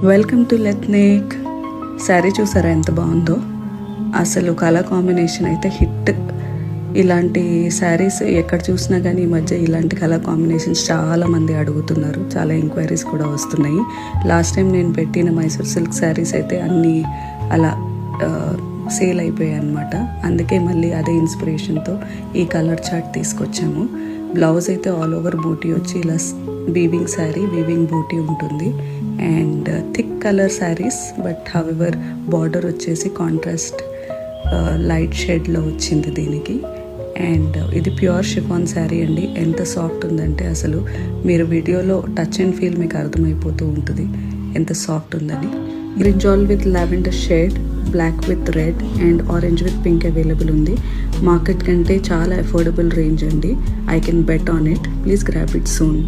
Welcome to లెత్నిక్. Sari చూసారా ఎంత బాగుందో, అసలు కలర్ కాంబినేషన్ అయితే హిట్. ఇలాంటి శారీస్ ఎక్కడ చూసినా కానీ ఈ మధ్య ఇలాంటి కలర్ కాంబినేషన్స్ చాలామంది అడుగుతున్నారు, చాలా ఎంక్వైరీస్ కూడా వస్తున్నాయి. లాస్ట్ టైం నేను పెట్టిన మైసూర్ సిల్క్ శారీస్ అయితే అన్నీ అలా సేల్ అయిపోయాయి అనమాట. అందుకే మళ్ళీ అదే ఇన్స్పిరేషన్తో ఈ కలర్ చార్ట్ తీసుకొచ్చాము. బ్లౌజ్ అయితే ఆల్ ఓవర్ బూటీ వచ్చి ఇలా వీవింగ్ శారీ, వీవింగ్ బూటీ ఉంటుంది. And thick colour saris, but however border వచ్చేసి కాంట్రాస్ట్ లైట్ షేడ్లో వచ్చింది దీనికి. అండ్ ఇది ప్యూర్ షిఫాన్ శారీ అండి. ఎంత సాఫ్ట్ ఉందంటే అసలు మీరు వీడియోలో టచ్ అండ్ ఫీల్ మీకు అర్థమైపోతూ ఉంటుంది ఎంత సాఫ్ట్ ఉందని. Brinjal with lavender shade, black with red and orange with pink available ఉంది. మార్కెట్ కంటే చాలా అఫోర్డబుల్ రేంజ్ అండి. I can bet on it. Please grab it soon.